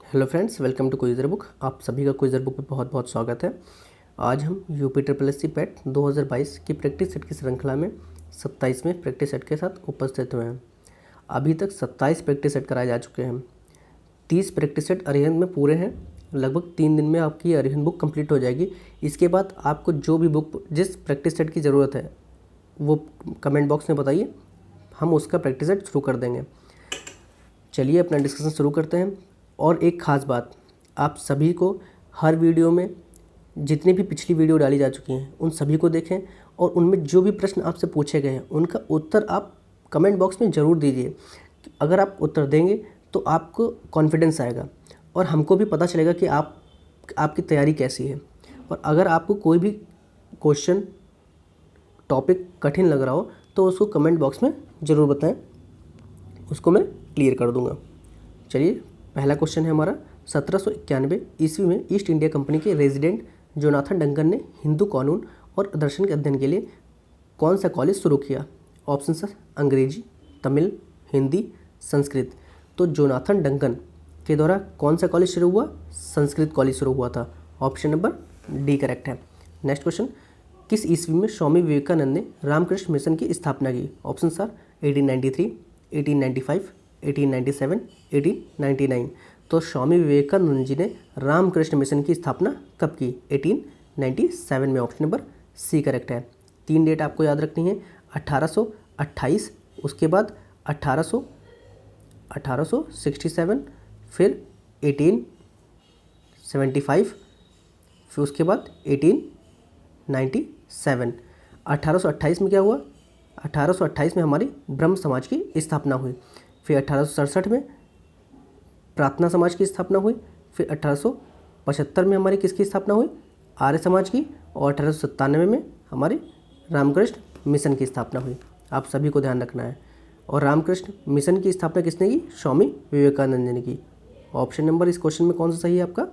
Hello friends, welcome to Quizzer Book. आप सभी का क्विज़र बुक में बहुत बहुत स्वागत है। आज हम UP triple S C PET 2022 की प्रैक्टिस सेट की श्रृंखला में 27वें प्रैक्टिस सेट के साथ उपस्थित हुए हैं। अभी तक 27 प्रैक्टिस सेट कराए जा चुके हैं। 30 प्रैक्टिस सेट अरिहंत में पूरे हैं। लगभग 3 दिन में आपकी अरिहंत बुक कंप्लीट हो जाएगी। इसके बाद आपको जो भी बुक जिस प्रैक्टिस सेट की ज़रूरत है वो कमेंट बॉक्स में बताइए, हम उसका प्रैक्टिस सेट शुरू कर देंगे। चलिए अपना डिस्कशन शुरू करते हैं। और एक ख़ास बात, आप सभी को हर वीडियो में जितनी भी पिछली वीडियो डाली जा चुकी हैं उन सभी को देखें और उनमें जो भी प्रश्न आपसे पूछे गए हैं उनका उत्तर आप कमेंट बॉक्स में ज़रूर दीजिए। अगर आप उत्तर देंगे तो आपको कॉन्फिडेंस आएगा और हमको भी पता चलेगा कि आपकी तैयारी कैसी है। और अगर आपको कोई भी क्वेश्चन टॉपिक कठिन लग रहा हो तो उसको कमेंट बॉक्स में ज़रूर बताएं, उसको मैं क्लियर कर दूंगा। चलिए, पहला क्वेश्चन है हमारा। 1791 ईस्वी में ईस्ट इंडिया कंपनी के रेजिडेंट जोनाथन डंकन ने हिंदू कानून और दर्शन के अध्ययन के लिए कौन सा कॉलेज शुरू किया? ऑप्शन सर अंग्रेजी, तमिल, हिंदी, संस्कृत। तो जोनाथन डंकन के द्वारा कौन सा कॉलेज शुरू हुआ? संस्कृत कॉलेज शुरू हुआ था। ऑप्शन नंबर डी करेक्ट है। नेक्स्ट क्वेश्चन, किस ईस्वी में स्वामी विवेकानंद ने रामकृष्ण मिशन की स्थापना की? Option sir 1893, 1895, 1897, 1899। तो स्वामी विवेकानंद जी ने रामकृष्ण मिशन की स्थापना कब की? 1897 में। ऑप्शन नंबर सी करेक्ट है। 3 डेट आपको याद रखनी है, 1828, उसके बाद 1867, फिर 1875, फिर उसके बाद 1897। 1828 में क्या हुआ? 1828 में हमारी ब्रह्म समाज की स्थापना हुई। फिर 1867 में प्रार्थना समाज की स्थापना हुई। फिर 1875 में हमारी किसकी स्थापना हुई? आर्य समाज की। और 1897 में हमारी रामकृष्ण मिशन की स्थापना हुई। आप सभी को ध्यान रखना है। और रामकृष्ण मिशन की स्थापना किसने की? स्वामी विवेकानंद ने की। ऑप्शन नंबर इस क्वेश्चन में कौन सा सही है आपका?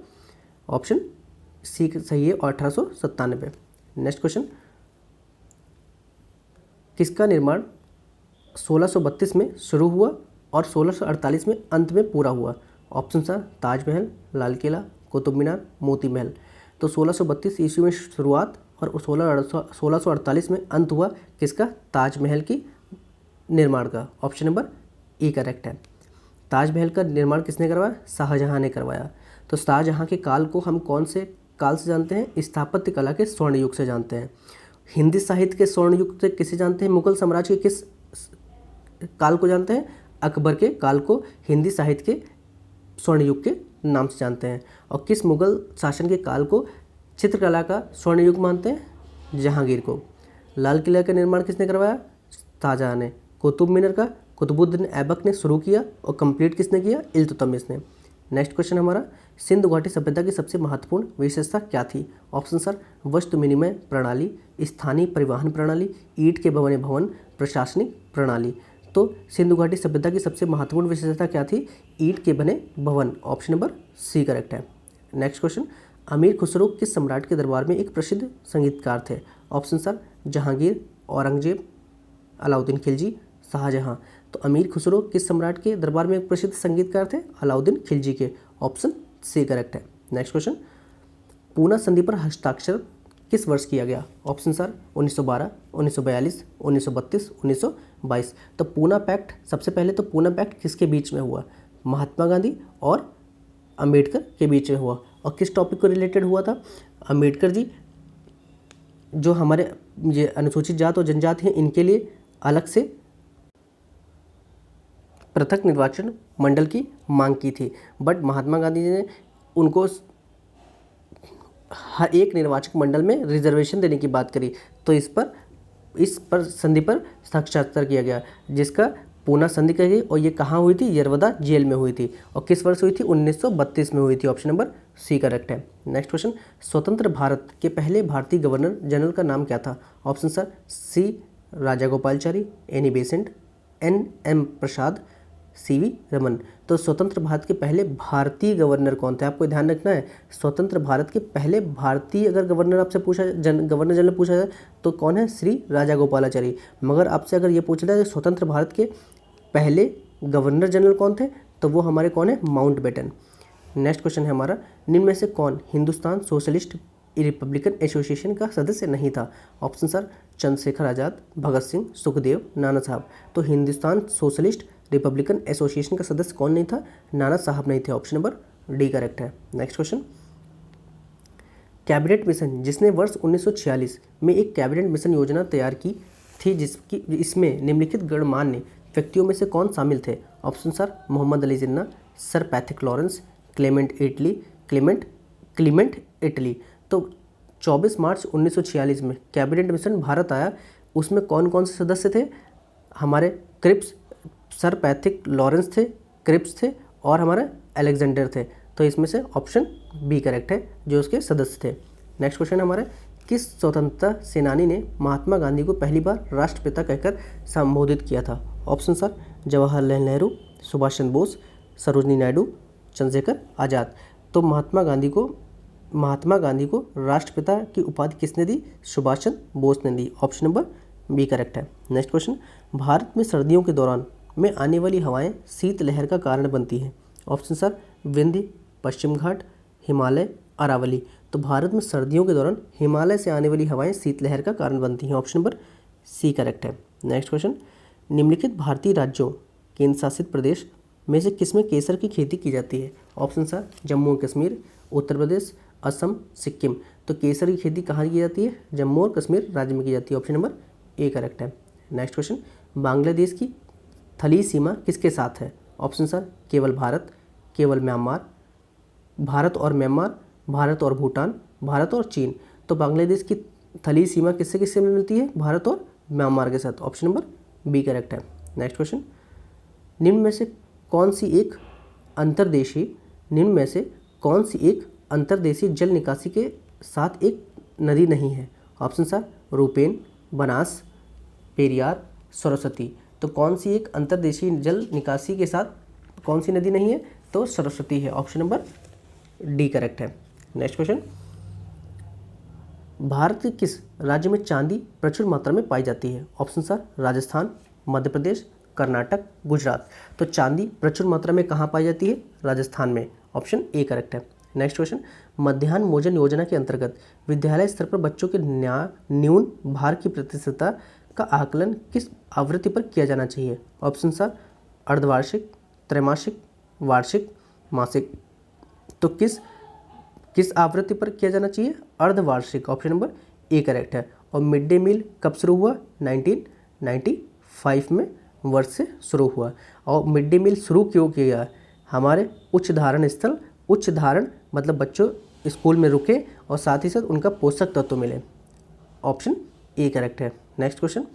ऑप्शन सी सही है, 1897। नेक्स्ट क्वेश्चन, किसका निर्माण 1632 में शुरू हुआ और 1648 में अंत में पूरा हुआ? Option sir Taj Mahal, Lal Qila, Qutub Minar, Moti Mahal. तो 1632 ईस्वी में शुरुआत और 1648 में अंत हुआ किसका? ताजमहल की निर्माण का। ऑप्शन नंबर ई करेक्ट है। ताजमहल का निर्माण किसने करवाया? शाहजहां ने करवाया। तो शाहजहां के काल को हम कौन से काल से जानते हैं? स्थापत्य कला के स्वर्ण युग से जानते हैं। हिंदी साहित्य के स्वर्ण युग से किसे जानते हैं? मुगल साम्राज्य के किस काल को जानते हैं? अकबर के काल को हिंदी साहित्य के स्वर्ण युग के नाम से जानते हैं। और किस मुगल शासन के काल को चित्रकला का स्वर्ण युग मानते हैं? जहांगीर को। लाल किला का निर्माण किसने करवाया? शाहजहां ने। कुतुब मीनार का कुतुबुद्दीन ऐबक ने शुरू किया और कंप्लीट किसने किया? इल्तुतमिश ने। नेक्स्ट क्वेश्चन हमारा, सिंधु घाटी सभ्यता की सबसे महत्वपूर्ण विशेषता क्या थी? ऑप्शन सर वस्तु विनिमय प्रणाली, स्थानीय परिवहन प्रणाली, ईंट के बने भवन, प्रशासनिक प्रणाली। तो सिंधु घाटी सभ्यता की सबसे महत्वपूर्ण विशेषता क्या थी? ईंट के बने भवन। ऑप्शन नंबर सी करेक्ट है। नेक्स्ट क्वेश्चन, अमीर खुसरो किस सम्राट के दरबार में एक प्रसिद्ध संगीतकार थे? Options are Jahangir, Aurangzeb, Alauddin Khilji, Shahjahan. तो अमीर खुसरो किस सम्राट के दरबार में एक प्रसिद्ध संगीतकार थे? अलाउद्दीन खिलजी के। ऑप्शन सी करेक्ट है। नेक्स्ट क्वेश्चन, पूना संधि पर हस्ताक्षर किस वर्ष किया गया? Option sir 1912, 1942, 1932, 1922। तो पूना पैक्ट, सबसे पहले तो पूना पैक्ट किसके बीच में हुआ? महात्मा गांधी और अंबेडकर के बीच में हुआ। और किस टॉपिक को रिलेटेड हुआ था? अंबेडकर जी जो हमारे ये अनुसूचित जात और जनजाति हैं इनके लिए अलग से पृथक निर्वाचन मंडल की मांग की थी, बट महात्मा गांधी जी ने उनको हर एक निर्वाचक मंडल में रिजर्वेशन देने की बात करी। तो इस पर संधि पर हस्ताक्षर किया गया, जिसका पूना संधि कही गई। और ये कहाँ हुई थी? यरवदा जेल में हुई थी। और किस वर्ष हुई थी? 1932 में हुई थी। ऑप्शन नंबर सी करेक्ट है। नेक्स्ट क्वेश्चन, स्वतंत्र भारत के पहले भारतीय गवर्नर जनरल का नाम क्या था? ऑप्शन सर सी राजागोपालचारी, एनी बेसेंट, एन.एम. प्रसाद, सी.वी. रमन। तो स्वतंत्र भारत के पहले भारतीय गवर्नर कौन थे? आपको ध्यान रखना है, स्वतंत्र भारत के पहले भारतीय अगर गवर्नर आपसे पूछा गवर्नर जनरल पूछा जाए तो कौन है? श्री राजागोपालाचारी। मगर आपसे अगर ये पूछा जाए स्वतंत्र भारत के पहले गवर्नर जनरल कौन थे, तो वो हमारे कौन है? माउंटबेटन। नेक्स्ट क्वेश्चन है हमारा, निम्न में से कौन हिंदुस्तान सोशलिस्ट रिपब्लिकन एसोसिएशन का सदस्य नहीं था? ऑप्शन सर चंद्रशेखर आज़ाद, भगत सिंह, सुखदेव, नाना साहब। तो हिंदुस्तान सोशलिस्ट रिपब्लिकन एसोसिएशन का सदस्य कौन नहीं था? नाना साहब नहीं थे। ऑप्शन नंबर डी करेक्ट है। नेक्स्ट क्वेश्चन, कैबिनेट मिशन जिसने वर्ष 1946 में एक कैबिनेट मिशन योजना तैयार की थी जिसकी इसमें निम्नलिखित गणमान्य व्यक्तियों में से कौन शामिल थे? Options are Mohammad Ali Jinnah, sir Pethick Lawrence, Clement Attlee. तो 24 मार्च 1946 में कैबिनेट मिशन भारत आया, उसमें कौन कौन से सदस्य थे? हमारे क्रिप्स, सर पैथिक लॉरेंस थे, क्रिप्स थे और हमारे अलेक्जेंडर थे। तो इसमें से ऑप्शन बी करेक्ट है, जो उसके सदस्य थे। नेक्स्ट क्वेश्चन हमारे, किस स्वतंत्रता सेनानी ने महात्मा गांधी को पहली बार राष्ट्रपिता कहकर संबोधित किया था? Option sir Jawaharlal Nehru, Subhash Chandra Bose, Sarojini Naidu, Chandrashekhar Azad. तो महात्मा गांधी को राष्ट्रपिता की उपाधि किसने दी? सुभाष चंद्र बोस ने दी। ऑप्शन नंबर बी करेक्ट है। नेक्स्ट क्वेश्चन, भारत में सर्दियों के दौरान में आने वाली हवाएं शीतलहर का कारण बनती हैं? ऑप्शन सर विंध्य, पश्चिम घाट, हिमालय, अरावली। तो भारत में सर्दियों के दौरान हिमालय से आने वाली हवाएं शीतलहर का कारण बनती हैं। ऑप्शन नंबर सी करेक्ट है। नेक्स्ट क्वेश्चन, निम्नलिखित भारतीय राज्यों केंद्र शासित प्रदेश में से किसमें केसर की खेती की जाती है? ऑप्शन सर जम्मू और कश्मीर, उत्तर प्रदेश, असम, सिक्किम। तो केसर की खेती कहाँ की जाती है? जम्मू और कश्मीर राज्य में की जाती है। ऑप्शन नंबर ए करेक्ट है। नेक्स्ट क्वेश्चन, बांग्लादेश की थली सीमा किसके साथ है? ऑप्शन सर केवल भारत, केवल म्यांमार, भारत और म्यांमार, भारत और भूटान, भारत और चीन। तो बांग्लादेश की थली सीमा किससे किससे मिलती है? भारत और म्यांमार के साथ। ऑप्शन नंबर बी करेक्ट है। नेक्स्ट क्वेश्चन, निम्न में से कौन सी एक अंतर्देशीय जल निकासी के साथ एक नदी नहीं है? Options sir Rupen, Banas, Periyar, Saraswati. तो कौन सी एक अंतर्देशीय जल निकासी के साथ कौन सी नदी नहीं है? तो सरस्वती है। ऑप्शन नंबर डी करेक्ट है। नेक्स्ट क्वेश्चन, भारत के किस राज्य में चांदी प्रचुर मात्रा में पाई जाती है? Options sir Rajasthan, Madhya Pradesh, Karnataka, Gujarat. तो चांदी प्रचुर मात्रा में कहाँ पाई जाती है? राजस्थान में। ऑप्शन ए करेक्ट है। नेक्स्ट क्वेश्चन, मध्याह्न भोजन योजना के अंतर्गत विद्यालय स्तर पर बच्चों के न्यून भार की प्रतिशतता का आकलन किस आवृत्ति पर किया जाना चाहिए? ऑप्शन सर अर्धवार्षिक, त्रैमासिक, वार्षिक, मासिक। तो किस आवृत्ति पर किया जाना चाहिए? अर्धवार्षिक। ऑप्शन नंबर ए करेक्ट है। और मिड डे मील कब शुरू हुआ? 1995 में वर्ष से शुरू हुआ। और मिड डे मील शुरू क्यों किया गया? हमारे उच्च धारण मतलब बच्चों स्कूल में रुके और साथ ही साथ उनका पोषक तत्व मिले। ऑप्शन ए करेक्ट है। नेक्स्ट क्वेश्चन,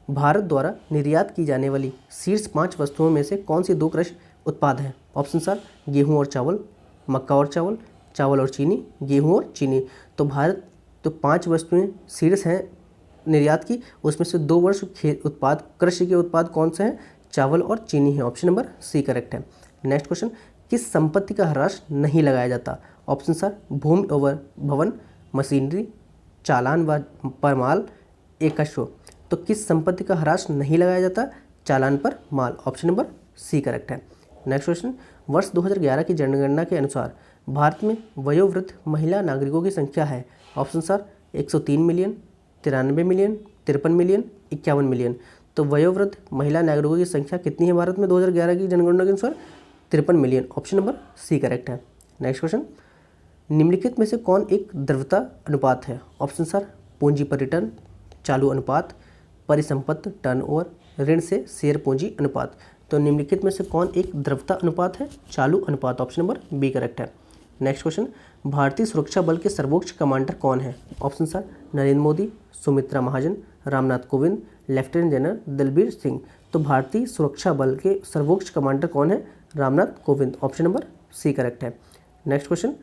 भारत द्वारा निर्यात की जाने वाली शीर्ष 5 वस्तुओं में से कौन सी 2 कृषि उत्पाद हैं? ऑप्शन सर गेहूं और चावल, मक्का और चावल, चावल और चीनी, गेहूं और चीनी। तो भारत 5 वस्तुएं शीर्ष हैं निर्यात की, उसमें से 2 वर्ष कृषि के उत्पाद कौन से हैं? चावल और चीनी है। ऑप्शन नंबर सी करेक्ट है। नेक्स्ट क्वेश्चन, किस संपत्ति का ह्रास नहीं लगाया जाता? ऑप्शन सर भूमि और भवन, मशीनरी, चालान पर माल, एकश्व। तो किस संपत्ति का ह्रास नहीं लगाया जाता? चालान पर माल। ऑप्शन नंबर सी करेक्ट है। नेक्स्ट क्वेश्चन, वर्ष 2011 की जनगणना के अनुसार भारत में वयोवृद्ध महिला नागरिकों की संख्या है? Options sir 103 million, 93 million, 53 million, 51 million. तो वयोवृद्ध महिला नागरिकों की संख्या कितनी है भारत में 2011 की जनगणना के अनुसार? 53 million. Option number C correct है। नेक्स्ट क्वेश्चन, निम्नलिखित में से कौन एक द्रव्यता अनुपात है? ऑप्शन सर पूंजी पर रिटर्न, चालू अनुपात, परिसंपत्ति टर्नओवर, ऋण से शेयर पूंजी अनुपात। तो निम्नलिखित में से कौन एक द्रव्यता अनुपात है? चालू अनुपात। ऑप्शन नंबर बी करेक्ट है। नेक्स्ट क्वेश्चन, भारतीय सुरक्षा बल के सर्वोच्च कमांडर कौन है? Options are Narendra Modi, Sumitra Mahajan, Ramnath Kovind, lieutenant general Dalbir Singh. तो भारतीय सुरक्षा बल के सर्वोच्च कमांडर कौन है? Ramnath Kovind. Option number C correct है। नेक्स्ट क्वेश्चन,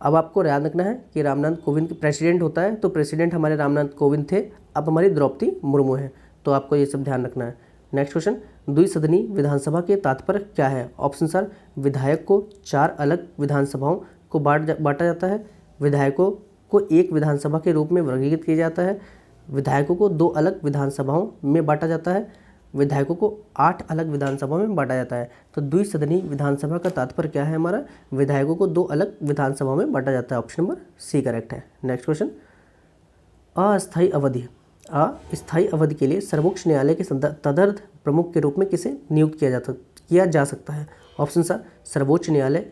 अब आपको याद रखना है कि रामनाथ कोविंद प्रेसिडेंट होता है, तो प्रेसिडेंट हमारे रामनाथ कोविंद थे, अब हमारी द्रौपदी मुर्मू है, तो आपको ये सब ध्यान रखना है। नेक्स्ट क्वेश्चन, द्विसदनी विधानसभा के तात्पर्य क्या है? ऑप्शन सर विधायक को 4 अलग विधानसभाओं को बांटा जाता है, विधायकों को एक विधानसभा के रूप में वर्गीकृत किया जाता है, विधायकों को 2 अलग विधानसभाओं में बांटा जाता है, विधायकों को 8 अलग विधानसभा में बांटा जाता है। तो द्विसदनीय विधानसभा का तात्पर्य क्या है हमारा, विधायकों को 2 अलग विधानसभा में बांटा जाता है। ऑप्शन नंबर सी करेक्ट है। नेक्स्ट क्वेश्चन, अस्थायी अवधि के लिए सर्वोच्च न्यायालय के तदर्थ प्रमुख के रूप में किसे नियुक्त किया जा सकता है। ऑप्शन सा सर्वोच्च न्यायालय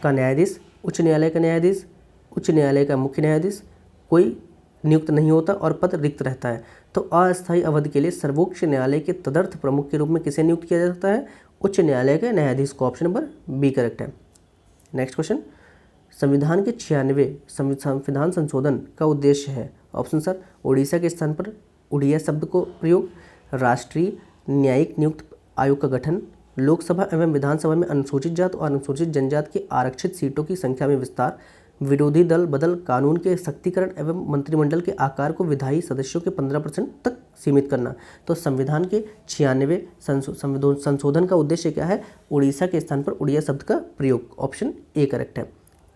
का न्यायाधीश, उच्च न्यायालय का न्यायाधीश, उच्च न्यायालय का मुख्य न्यायाधीश, कोई नियुक्त नहीं होता और पद रिक्त रहता है। तो अस्थायी अवधि के लिए सर्वोच्च न्यायालय के तदर्थ प्रमुख के रूप में किसे नियुक्त किया जा सकता है, उच्च न्यायालय के न्यायाधीश को। ऑप्शन नंबर बी करेक्ट है। नेक्स्ट क्वेश्चन, संविधान के 96वें संविधान संशोधन का उद्देश्य है। ऑप्शन सर उड़ीसा के स्थान पर उड़िया शब्द को प्रयोग, राष्ट्रीय न्यायिक नियुक्त आयोग का गठन, लोकसभा एवं विधानसभा में अनुसूचित जात और अनुसूचित जनजात की आरक्षित सीटों की संख्या में विस्तार, विरोधी दल बदल, कानून के सख्तीकरण एवं मंत्रिमंडल के आकार को विधायी सदस्यों के 15% तक सीमित करना। तो संविधान के 96वें संशोधन का उद्देश्य क्या है, उड़ीसा के स्थान पर उड़िया शब्द का प्रयोग। ऑप्शन ए करेक्ट है।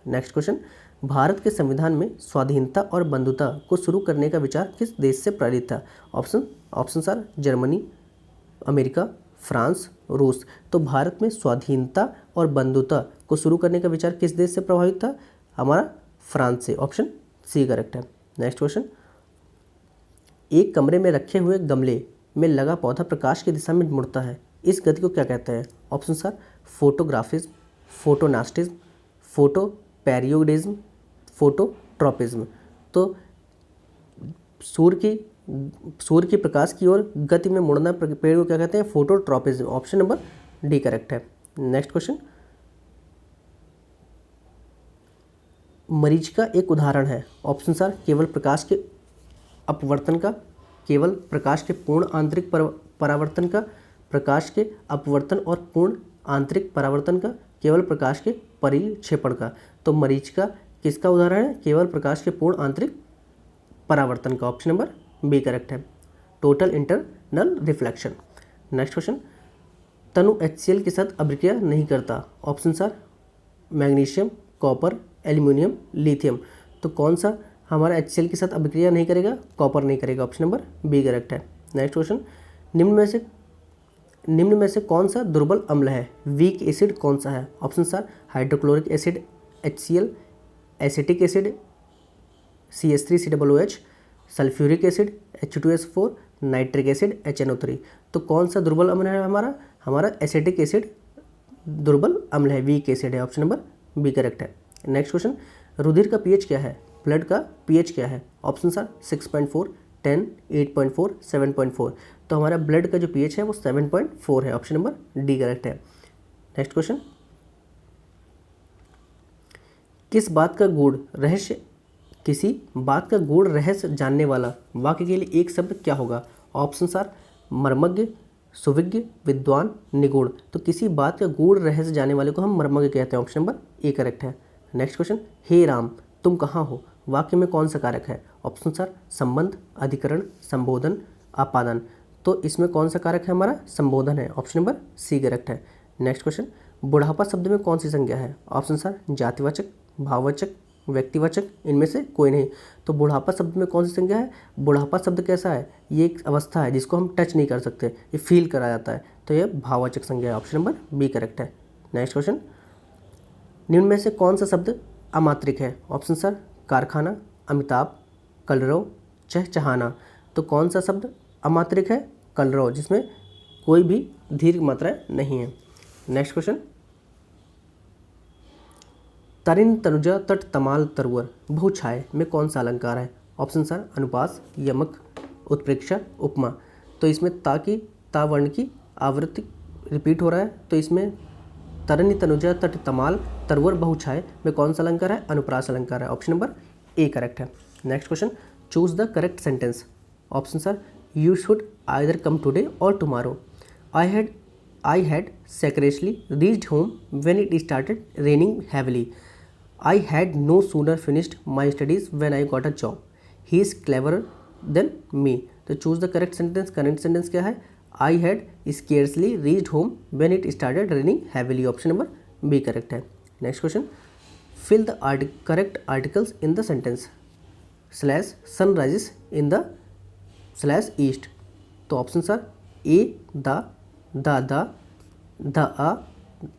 नेक्स्ट क्वेश्चन, भारत के संविधान में स्वाधीनता और बंधुता को शुरू करने का विचार किस देश से प्रेरित था। Option sir Germany, America, France, रूस। तो भारत में स्वाधीनता और बंधुता को शुरू करने का विचार किस देश से प्रभावित था, हमारा फ्रांस से। ऑप्शन सी करेक्ट है। नेक्स्ट क्वेश्चन, एक कमरे में रखे हुए गमले में लगा पौधा प्रकाश की दिशा में मुड़ता है, इस गति को क्या कहते हैं। Options are photographism, photonastism, photoperiodism, phototropism. तो सूर्य की प्रकाश की ओर गति में मुड़ना पेड़ को क्या कहते हैं, phototropism. Option number D correct है। नेक्स्ट क्वेश्चन, मरीचिका एक उदाहरण है। ऑप्शन सर केवल प्रकाश के अपवर्तन का, केवल प्रकाश के पूर्ण आंतरिक परावर्तन का, प्रकाश के अपवर्तन और पूर्ण आंतरिक परावर्तन का, केवल प्रकाश के परिक्षेपण का। तो मरीचिका किसका उदाहरण है, केवल प्रकाश के पूर्ण आंतरिक परावर्तन का। ऑप्शन नंबर बी करेक्ट है। Total internal reflection. Next question, तनु HCl के साथ अभिक्रिया नहीं करता। Options are magnesium, copper, aluminium, lithium. तो कौन सा हमारा HCl के साथ अभिक्रिया नहीं करेगा, कॉपर नहीं करेगा। ऑप्शन नंबर बी करेक्ट है। नेक्स्ट क्वेश्चन, निम्न में से कौन सा दुर्बल अम्ल है, वीक एसिड कौन सा है। Options sir hydrochloric acid HCl, acetic acid CH3COOH, sulphuric acid H2SO4, nitric acid HNO3। तो कौन सा दुर्बल अम्ल है हमारा एसिटिक एसिड दुर्बल अम्ल है, वीक एसिड है। ऑप्शन नंबर बी करेक्ट है। नेक्स्ट क्वेश्चन, रुधिर का पीएच क्या है, ब्लड का पीएच क्या है। Options sir 6.4, 10, 8.4, 7.4। तो हमारा ब्लड का जो पीएच है वो 7.4 है। ऑप्शन नंबर डी करेक्ट है। नेक्स्ट क्वेश्चन, किसी बात का गूढ़ रहस्य जानने वाला वाक्य के लिए एक शब्द क्या होगा। ऑप्शन सर मर्मज्ञ, सुविज्ञ, विद्वान, निगूढ़। तो किसी बात का गूढ़ रहस्य जानने वाले को हम मर्मज्ञ कहते हैं। ऑप्शन नंबर ए करेक्ट है। नेक्स्ट क्वेश्चन, हे राम तुम कहाँ हो वाक्य में कौन सा कारक है। ऑप्शन सर संबंध, अधिकरण, संबोधन, आपादन। तो इसमें कौन सा कारक है हमारा, संबोधन है। ऑप्शन नंबर सी करेक्ट है। नेक्स्ट क्वेश्चन, बुढ़ापा शब्द में कौन सी संज्ञा है। ऑप्शन सर जातिवाचक, भाववाचक, व्यक्तिवाचक, इनमें से कोई नहीं। तो बुढ़ापा शब्द में कौन सी संज्ञा है, बुढ़ापा शब्द कैसा है, ये एक अवस्था है जिसको हम टच नहीं कर सकते, ये फील करा जाता है, तो ये भाववाचक संज्ञा है। ऑप्शन नंबर बी करेक्ट है। नेक्स्ट क्वेश्चन, निम्न में से कौन सा शब्द अमात्रिक है। ऑप्शन सर कारखाना, अमिताभ, कलरव, चहचहाना। तो कौन सा शब्द अमात्रिक है, कलरव, जिसमें कोई भी दीर्घ मात्रा नहीं है। नेक्स्ट क्वेश्चन, तरिन तनुजा तट तमाल तरवर बहुछाय में कौन सा अलंकार है। ऑप्शन सर अनुपास, यमक, उत्प्रेक्षा, उपमा। तो इसमें ता वर्ण की आवृत्ति रिपीट हो रहा है, तो इसमें तरनी तनुजा तट तमाल तरवर बहुछाय में कौन सा अलंकार है, अनुप्रास अलंकार है। ऑप्शन नंबर ए करेक्ट है। Next question, choose the correct sentence. Options are you should either come today or tomorrow. I had scarcely reached home when it started raining heavily. I had no sooner finished my studies when I got a job. He is cleverer than me. तो choose the correct sentence. Correct sentence क्या है, I had scarcely reached home when it started raining heavily. Option number B correct है। Next question, fill the correct articles in the sentence / sun rises in the / east. तो options are A the a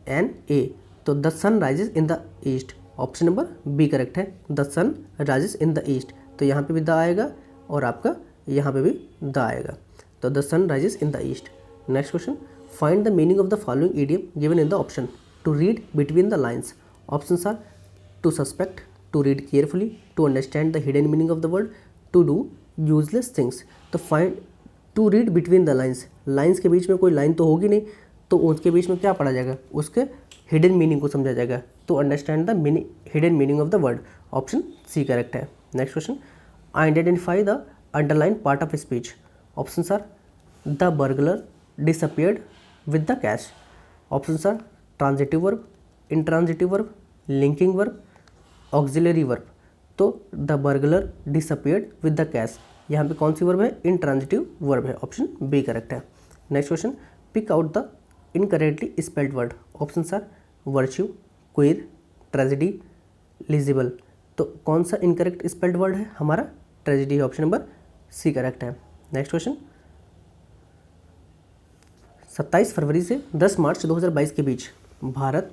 an a, तो the sun rises in the east, option number B correct है, the sun rises in the east. तो यहाँ पे भी the आएगा और आपका यहाँ पे भी द आएगा, तो the sun rises in the east. Next question, find the meaning of the following idiom given in the option. To read between the lines, options are to suspect, to read carefully, to understand the hidden meaning of the word, to do useless things. तो find to read between the lines, lines के बीच में कोई line तो होगी नहीं, तो उसके बीच में क्या पढ़ा जाएगा, उसके हिडन मीनिंग को समझा जाएगा। तो understand the hidden meaning of the word, option C correct है। Next question, identify the underline part of speech, options are the burglar disappeared with the cash, options are transitive verb, intransitive verb, linking verb, auxiliary verb. तो the burglar disappeared with the cash, यहाँ पे कौन सी verb है, intransitive verb है, option B correct है। Next question, pick out the incorrectly spelled word, options are virtue, queer, tragedy, legible. तो कौन सा इनकरेक्ट स्पेल्ड वर्ड है हमारा, tragedy, option number C correct है। नेक्स्ट क्वेश्चन, 27 फरवरी से 10 मार्च 2022 के बीच भारत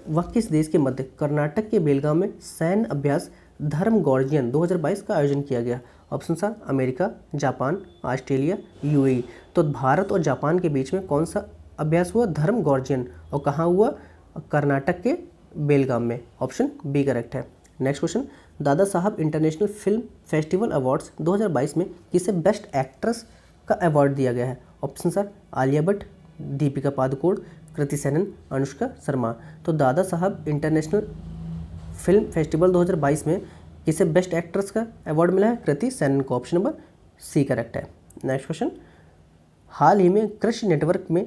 व किस देश के मध्य कर्नाटक के बेलगाम में सैन्य अभ्यास धर्म गॉर्जियन 2022 का आयोजन किया गया, options are America, Japan, Australia, UAE. तो भारत और जापान के बीच में कौन सा अभ्यास हुआ, धर्म गॉर्जियन, और कहाँ हुआ, कर्नाटक के बेलगाम में, ऑप्शन बी करेक्ट है। Next question, Dada Saheb international film festival awards 2022 में किसे बेस्ट एक्ट्रेस का अवार्ड दिया गया है, ऑप्शन आर आलिया भट्ट, दीपिका पादुकोण, कृति सेनन, अनुष्का शर्मा। तो Dada Saheb international film festival 2022 में किसे बेस्ट एक्ट्रेस का अवार्ड मिला है, कृति सेनन को, ऑप्शन नंबर सी करेक्ट है। नेक्स्ट क्वेश्चन, हाल ही में कृषि नेटवर्क में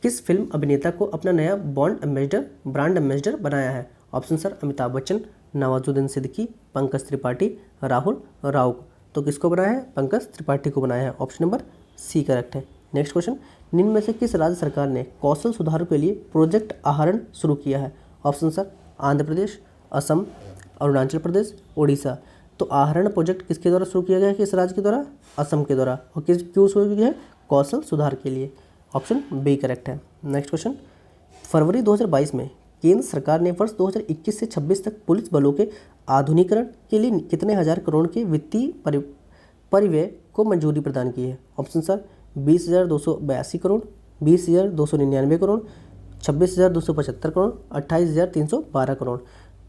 किस फिल्म अभिनेता को अपना नया ब्रांड एम्बेसडर बनाया है, ऑप्शन सर अमिताभ बच्चन, नवाजुद्दीन सिद्दीकी, पंकज त्रिपाठी, राहुल राव। तो किसको बनाया है, पंकज त्रिपाठी को बनाया है, ऑप्शन नंबर सी करेक्ट है। नेक्स्ट क्वेश्चन, निम्न में से किस राज्य सरकार ने कौशल सुधारों के लिए प्रोजेक्ट आहरण शुरू किया है, ऑप्शन सर आंध्र प्रदेश, असम, अरुणाचल प्रदेश, उड़ीसा। तो आहरण प्रोजेक्ट किसके द्वारा शुरू किया गया है, किस राज्य के द्वारा, असम के द्वारा, और क्यों शुरू किया है, कौशल सुधार के लिए, ऑप्शन बी करेक्ट है। नेक्स्ट क्वेश्चन, फरवरी 2022 में केंद्र सरकार ने वर्ष 2021 से 26 तक पुलिस बलों के आधुनिकीकरण के लिए कितने हज़ार करोड़ के वित्तीय परिव्यय को मंजूरी प्रदान की है, ऑप्शन सर 20,282 करोड़, 20,299 करोड़, 26,275 करोड़, 28,312 करोड़।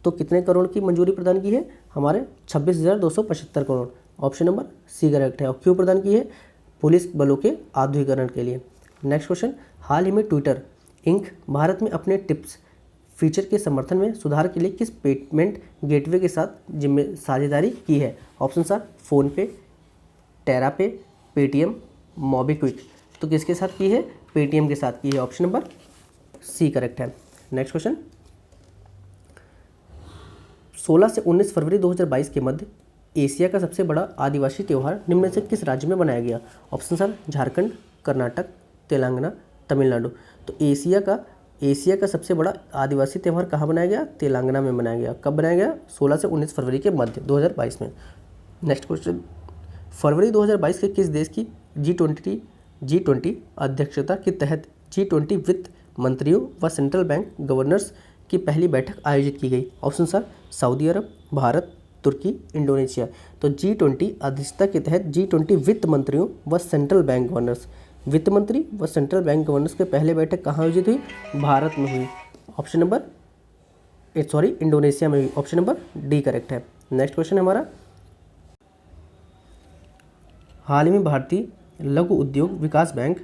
तो कितने करोड़ की मंजूरी प्रदान की है, हमारे 26,275 crore, option number C correct है। और क्यों प्रदान की है, पुलिस बलों के आधुनिकीकरण के लिए। नेक्स्ट क्वेश्चन, हाल ही में ट्विटर इंक भारत में अपने टिप्स फीचर के समर्थन में सुधार के लिए किस पेमेंट गेटवे के साथ साझेदारी की है, option are PhonePe, TerraPay, Paytm, MobiKwik. तो किसके साथ की है, पेटीएम के साथ की है, ऑप्शन नंबर सी करेक्ट है। नेक्स्ट क्वेश्चन, 16 से 19 फरवरी 2022 के मध्य एशिया का सबसे बड़ा आदिवासी त्यौहार निम्न में से किस राज्य में बनाया गया, ऑप्शन आर झारखंड, कर्नाटक, तेलंगाना, तमिलनाडु। तो एशिया का सबसे बड़ा आदिवासी त्यौहार कहाँ बनाया गया, तेलंगाना में बनाया गया। कब बनाया गया, 16 से 19 फरवरी के मध्य 2022 में। नेक्स्ट क्वेश्चन, फरवरी 2022 के किस देश की G20 अध्यक्षता के तहत G20 वित्त मंत्रियों व सेंट्रल बैंक गवर्नर्स की पहली बैठक आयोजित की गई, ऑप्शन सर सऊदी अरब, भारत, तुर्की, इंडोनेशिया। तो G20 अध्यक्षता के तहत G20 वित्त मंत्रियों व सेंट्रल बैंक गवर्नर्स, वित्त मंत्री व सेंट्रल बैंक गवर्नर्स के पहले बैठक कहाँ आयोजित हुई, भारत में हुई, ऑप्शन नंबर इंडोनेशिया में हुई, ऑप्शन नंबर डी करेक्ट है। नेक्स्ट क्वेश्चन हमारा, हाल ही में भारतीय लघु उद्योग विकास बैंक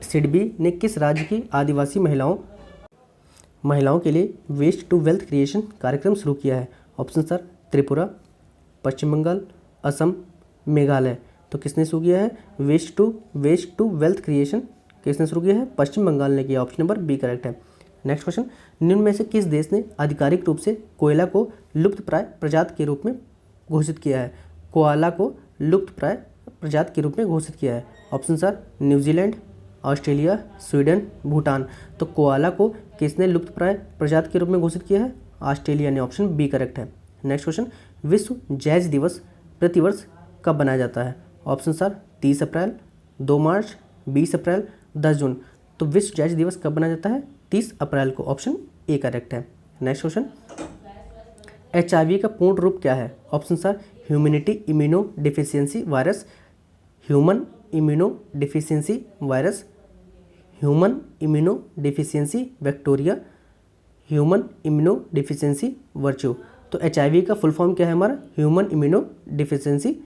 सिडबी ने किस राज्य की आदिवासी महिलाओं के लिए वेस्ट टू वेल्थ क्रिएशन कार्यक्रम शुरू किया है, ऑप्शन सर त्रिपुरा, पश्चिम बंगाल, असम, मेघालय। तो किसने शुरू किया है, वेस्ट टू वेल्थ क्रिएशन किसने शुरू किया है, पश्चिम बंगाल ने किया, ऑप्शन नंबर बी करेक्ट है। नेक्स्ट क्वेश्चन, निम्न में से किस देश ने आधिकारिक रूप से कोयला को लुप्तप्राय प्रजाति के रूप में घोषित किया है, कोआला को लुप्तप्राय प्रजाति के रूप में घोषित किया है, options sir New Zealand, Australia, Sweden, Bhutan. तो कोआला को किसने लुप्तप्राय प्रजाति के रूप में घोषित किया है, ऑस्ट्रेलिया ने, ऑप्शन बी करेक्ट है। नेक्स्ट क्वेश्चन, विश्व जैज दिवस प्रतिवर्ष कब मनाया जाता है, ऑप्शन सर 30 अप्रैल, 2 मार्च, 20 अप्रैल, 10 जून। तो विश्व जैज दिवस कब मनाया जाता है? 30 अप्रैल को। ऑप्शन ए करेक्ट है। नेक्स्ट क्वेश्चन, HIV का पूर्ण रूप क्या है? Options are humanity immunodeficiency virus, human immunodeficiency virus, human immunodeficiency bacteria, human immunodeficiency virtue. तो HIV का फुल फॉर्म क्या है हमारा? Human immunodeficiency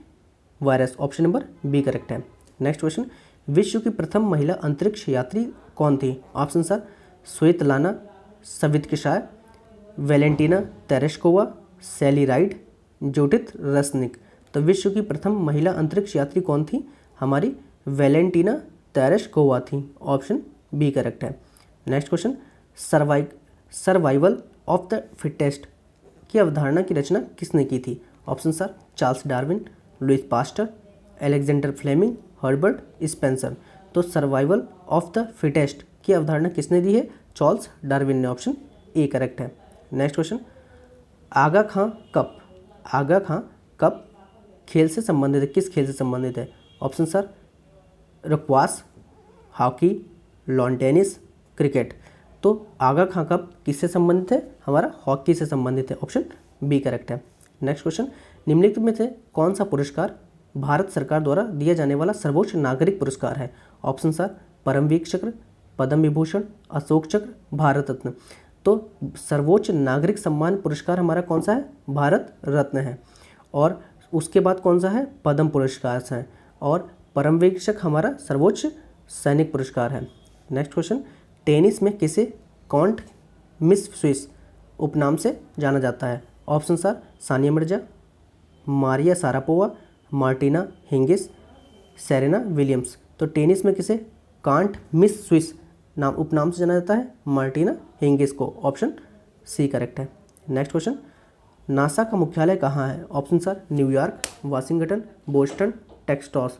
virus. Option number B correct है। नेक्स्ट क्वेश्चन, विश्व की प्रथम महिला अंतरिक्ष यात्री कौन थी? Options are Svetlana Savitskaya, Valentina Tereshkova, Sally Ride, Judith Resnik. तो विश्व की प्रथम महिला अंतरिक्ष यात्री कौन थी? हमारी वैलेंटीना तेरेश्कोवा थी। ऑप्शन बी करेक्ट है। Next question, survival of the fittest की अवधारणा की रचना किसने की थी? Options are Charles Darwin, Louis Pasteur, Alexander Fleming, Herbert Spencer. तो सर्वाइवल ऑफ द फिटेस्ट की अवधारणा किसने दी है? चार्ल्स डार्विन ने। ऑप्शन ए करेक्ट है। Next question, Aga Khan cup, Aga Khan cup खेल से संबंधित है? किस खेल से संबंधित है? Options are squash, hockey, lawn tennis, cricket. तो आगा खां कप किससे संबंधित है? हमारा हॉकी से संबंधित है। ऑप्शन बी करेक्ट है। नेक्स्ट क्वेश्चन, निम्नलिखित में से कौन सा पुरस्कार भारत सरकार द्वारा दिया जाने वाला सर्वोच्च नागरिक पुरस्कार है? ऑप्शन सर परमवीर चक्र, पद्म विभूषण, अशोक चक्र, भारत रत्न। तो सर्वोच्च नागरिक सम्मान पुरस्कार हमारा कौन सा है? भारत रत्न है। और उसके बाद कौन सा है? पद्म पुरस्कार है। और परमवीर चक्र हमारा सर्वोच्च सैनिक पुरस्कार है। नेक्स्ट क्वेश्चन, टेनिस में किसे कॉन्ट मिस स्विस उपनाम से जाना जाता है? Options sir Sania Mirza, Maria Sharapova, Martina Hingis, Serena Williams. तो टेनिस में किसे कांट मिस स्विस नाम उपनाम से जाना जाता है? मार्टिना हिंगिस को। ऑप्शन सी करेक्ट है। नेक्स्ट क्वेश्चन, नासा का मुख्यालय कहाँ है? Options sir New York, Washington, Boston, Texas.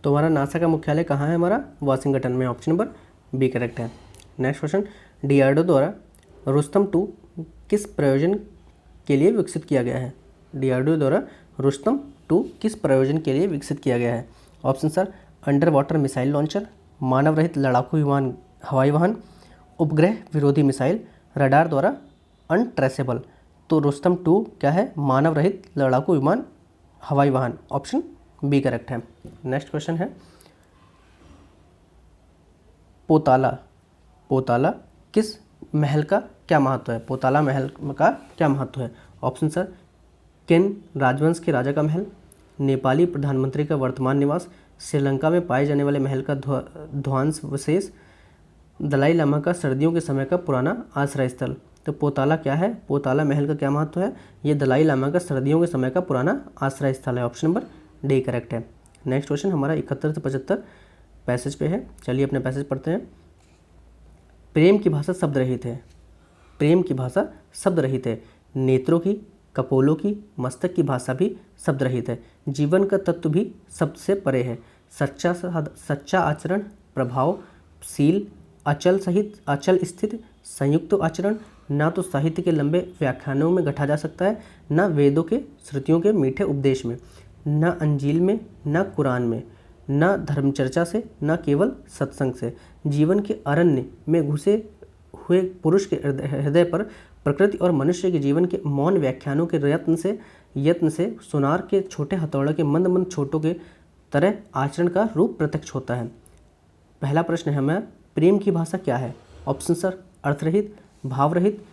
तो हमारा नासा का मुख्यालय कहाँ है? हमारा वाशिंगटन में। ऑप्शन नंबर बी करेक्ट है। नेक्स्ट क्वेश्चन, डीआरडीओ द्वारा रुस्तम 2 किस प्रयोजन के लिए विकसित किया गया है? डीआरडीओ द्वारा रुस्तम 2 किस प्रयोजन के लिए विकसित किया गया है? Options are under water missile launcher, मानव रहित लड़ाकू विमान हवाई वाहन, उपग्रह विरोधी मिसाइल, रडार द्वारा अनट्रेसेबल। तो रुस्तम 2 क्या है? मानव रहित लड़ाकू विमान हवाई वाहन। ऑप्शन बी करेक्ट है। नेक्स्ट क्वेश्चन है, पोताला, पोताला किस महल का क्या महत्व है? पोताला महल का क्या महत्व है? ऑप्शन सर केन राजवंश के राजा का महल, नेपाली प्रधानमंत्री का वर्तमान निवास, श्रीलंका में पाए जाने वाले महल का ध्वंसावशेष, दलाई लामा का सर्दियों के समय का पुराना आश्रय स्थल। तो पोताला क्या है? पोताला महल का क्या महत्व है? ये दलाई लामा का सर्दियों के समय का पुराना आश्रय स्थल है। ऑप्शन नंबर डी करेक्ट है। नेक्स्ट क्वेश्चन हमारा 71 से 75 पैसेज पे है। चलिए अपने पैसेज पढ़ते हैं। प्रेम की भाषा शब्द रहित है, प्रेम की भाषा शब्द रहित है, नेत्रों की, कपोलों की, मस्तक की भाषा भी शब्द रहित है, जीवन का तत्व भी शब्द से परे है, सच्चा आचरण, प्रभावशील, अचल सहित अचल स्थित, संयुक्त आचरण ना तो साहित्य के लंबे व्याख्यानों में गढ़ा जा सकता है, न वेदों के श्रुतियों के मीठे उपदेश में, न अंजील में, न कुरान में, न धर्मचर्चा से, न केवल सत्संग से। जीवन के अरण्य में घुसे हुए पुरुष के हृदय पर प्रकृति और मनुष्य के जीवन के मौन व्याख्यानों के यत्न से सुनार के छोटे हथौड़े के मंद मंद छोटों के तरह आचरण का रूप प्रत्यक्ष होता है। पहला प्रश्न है हमें, प्रेम की भाषा क्या है? ऑप्शन सर अर्थरहित, भावरहित,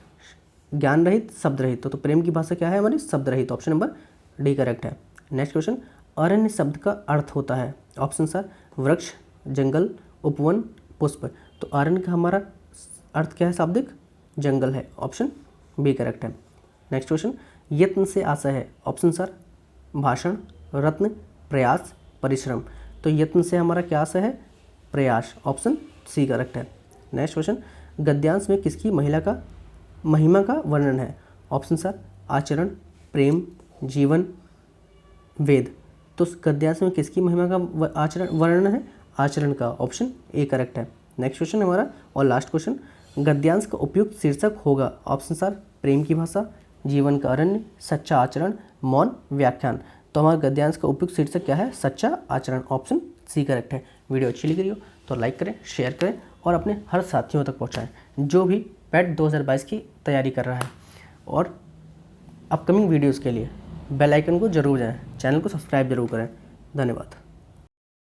ज्ञान रहित, शब्द रहित। तो प्रेम की भाषा क्या है हमारी? शब्द रहित। ऑप्शन नंबर डी करेक्ट है। नेक्स्ट क्वेश्चन, अरण्य शब्द का अर्थ होता है? ऑप्शन सर वृक्ष, जंगल, उपवन, पुष्प। तो अरण्य का हमारा अर्थ क्या है? शाब्दिक जंगल है। ऑप्शन बी करेक्ट है। नेक्स्ट क्वेश्चन, यत्न से आशय है? ऑप्शन सर भाषण, रत्न, प्रयास, परिश्रम। तो यत्न से हमारा क्या आशय है? प्रयास। ऑप्शन सी करेक्ट है। नेक्स्ट क्वेश्चन, गद्यांश में किसकी महिमा का वर्णन है? ऑप्शन सर आचरण, प्रेम, जीवन, वेद। तो गद्यांश में किसकी महिमा का वर्णन है? आचरण का। ऑप्शन ए करेक्ट है। नेक्स्ट क्वेश्चन हमारा और लास्ट क्वेश्चन, गद्यांश का उपयुक्त शीर्षक होगा? ऑप्शन सर प्रेम की भाषा, जीवन का अरण्य, सच्चा आचरण, मौन व्याख्यान। तो हमारा गद्यांश का उपयुक्त शीर्षक क्या है? सच्चा आचरण। ऑप्शन सी करेक्ट है। वीडियो अच्छी लगी हो तो लाइक करें, शेयर करें और अपने हर साथियों तक पहुँचाएँ जो भी पैट 2022 की तैयारी कर रहा है। और अपकमिंग वीडियोज़ के लिए बेल आइकन को जरूर दबाएं, चैनल को सब्सक्राइब जरूर करें। धन्यवाद।